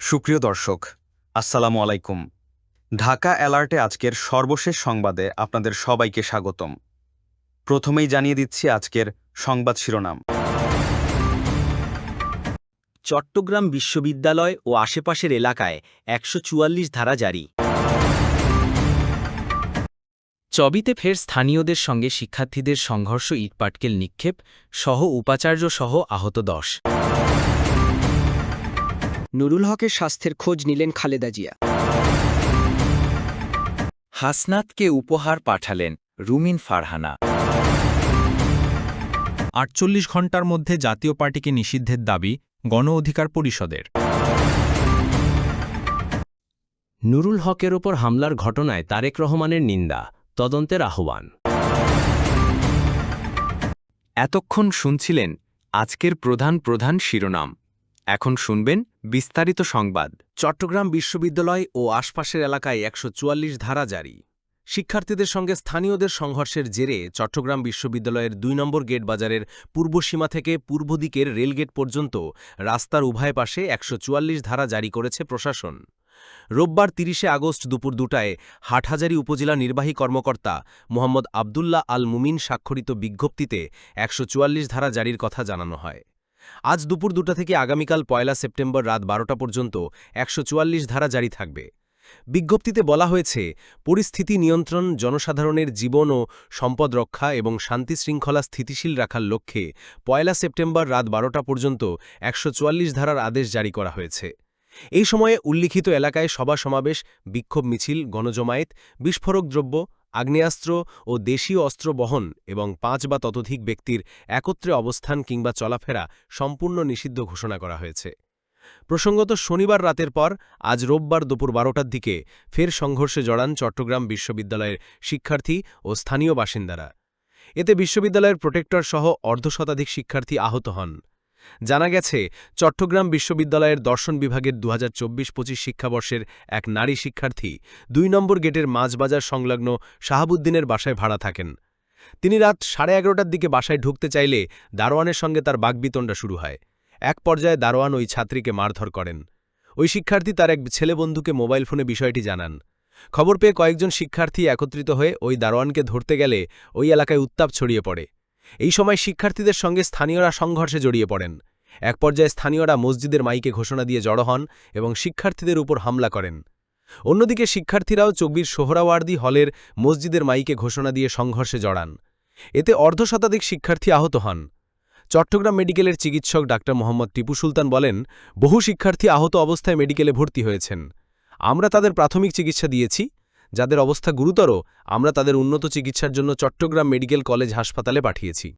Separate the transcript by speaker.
Speaker 1: সুপ্রিয় দর্শক, আসসালামু আলাইকুম। ঢাকা অ্যালার্টে আজকের সর্বশেষ সংবাদে আপনাদের সবাইকে স্বাগতম। প্রথমেই জানিয়ে দিচ্ছি আজকের সংবাদ শিরোনাম।
Speaker 2: চট্টগ্রাম বিশ্ববিদ্যালয় ও আশেপাশের এলাকায় ১৪৪ ধারা জারি। চবিতে ফের স্থানীয়দের সঙ্গে শিক্ষার্থীদের সংঘর্ষ, ইটপাটকেল নিক্ষেপ সহ উপাচার্য সহ আহত ১০।
Speaker 3: নুরুল হকের স্বাস্থ্যের খোঁজ নিলেন খালেদা জিয়া।
Speaker 2: হাসনাতকে উপহার পাঠালেন রুমিন ফারহানা।
Speaker 4: ৪৮ ঘণ্টার মধ্যে জাতীয় পার্টিকে নিষিদ্ধের দাবি গণ অধিকার পরিষদের।
Speaker 5: নুরুল হকের ওপর হামলার ঘটনায় তারেক রহমানের নিন্দা, তদন্তের আহ্বান।
Speaker 2: এতক্ষণ শুনছিলেন আজকের প্রধান শিরোনাম। এখন শুনবেন বিস্তারিত সংবাদ। চট্টগ্রাম বিশ্ববিদ্যালয় ও আশপাশের এলাকায় ১৪৪ ধারা জারি। শিক্ষার্থীদের সঙ্গে স্থানীয়দের সংঘর্ষের জেরে চট্টগ্রাম বিশ্ববিদ্যালয়ের ২ নম্বর গেট বাজারের পূর্ব সীমা থেকে পূর্ব দিকের রেলগেট পর্যন্ত রাস্তার উভয় পাশে ১৪৪ ধারা জারি করেছে প্রশাসন। রোববার ৩০ আগস্ট দুপুর ২টায় হাটহাজারী উপজেলা নির্বাহী কর্মকর্তা মোহাম্মদ আবদুল্লাহ আল মুমিন স্বাক্ষরিত বিজ্ঞপ্তিতে ১৪৪ ধারা জারির কথা জানানো হয়। আজ দুপুর ২টা থেকে আগামীকাল ১ সেপ্টেম্বর রাত ১২টা পর্যন্ত ১৪৪ ধারা জারি থাকবে। বিজ্ঞপ্তিতে বলা হয়েছে, পরিস্থিতি নিয়ন্ত্রণ, জনসাধারণের জীবন ও সম্পদ রক্ষা এবং শান্তি শৃঙ্খলা স্থিতিশীল রাখার লক্ষ্যে ১ সেপ্টেম্বর রাত ১২টা পর্যন্ত ১৪৪ ধারার আদেশ জারি করা হয়েছে। এই সময়ে উল্লিখিত এলাকায় সভা সমাবেশ, বিক্ষোভ মিছিল, গণজমায়েত, বিস্ফোরক দ্রব্য, আগ্নেয়াস্ত্র ও দেশীয় অস্ত্র বহন এবং ৫ বা ততোধিক ব্যক্তির একত্রে অবস্থান কিংবা চলাফেরা সম্পূর্ণ নিষিদ্ধ ঘোষণা করা হয়েছে। প্রসঙ্গত, শনিবার রাতের পর আজ রোববার দুপুর ১২টার দিকে ফের সংঘর্ষে জড়ান চট্টগ্রাম বিশ্ববিদ্যালয়ের শিক্ষার্থী ও স্থানীয় বাসিন্দারা। এতে বিশ্ববিদ্যালয়ের প্রোটেক্টর সহ অর্ধশতাধিক শিক্ষার্থী আহত হন। জানা গেছে, চট্টগ্রাম বিশ্ববিদ্যালয়ের দর্শন বিভাগের ২০২৪-২৫ শিক্ষাবর্ষের এক নারী শিক্ষার্থী ২ নম্বর গেটের মাঝবাজার সংলগ্ন শাহাবুদ্দিনের বাসায় ভাড়া থাকেন। তিনি রাত ১১:৩০টার দিকে বাসায় ঢুকতে চাইলে দারোয়ানের সঙ্গে তার বাগবিতণ্ডা শুরু হয়। এক পর্যায়ে দারোয়ান ওই ছাত্রীকে মারধর করেন। ওই শিক্ষার্থী তার এক ছেলে বন্ধুকে মোবাইল ফোনে বিষয়টি জানান। খবর পেয়ে কয়েকজন শিক্ষার্থী একত্রিত হয়ে ওই দারোয়ানকে ধরতে গেলে ওই এলাকায় উত্তাপ ছড়িয়ে পড়ে। এই সময় শিক্ষার্থীদের সঙ্গে স্থানীয়রা সংঘর্ষে জড়িয়ে পড়েন। এক পর্যায়ে স্থানীয়রা মসজিদের মাইকে ঘোষণা দিয়ে জড়ো হন এবং শিক্ষার্থীদের উপর হামলা করেন। অন্যদিকে শিক্ষার্থীরাও চব্বিশ সোহরাওয়ার্দী হলের মসজিদের মাইকে ঘোষণা দিয়ে সংঘর্ষে জড়ান। এতে অর্ধশতাধিক শিক্ষার্থী আহত হন। চট্টগ্রাম মেডিকেলের চিকিৎসক ডাক্তার মোহাম্মদ টিপু সুলতান বলেন, বহু শিক্ষার্থী আহত অবস্থায় মেডিকেলে ভর্তি হয়েছেন। আমরা তাদের প্রাথমিক চিকিৎসা দিয়েছি। যাদের অবস্থা গুরুতর আমরা তাদের উন্নত চিকিৎসার জন্য চট্টগ্রাম মেডিকেল কলেজ হাসপাতালে পাঠিয়েছি।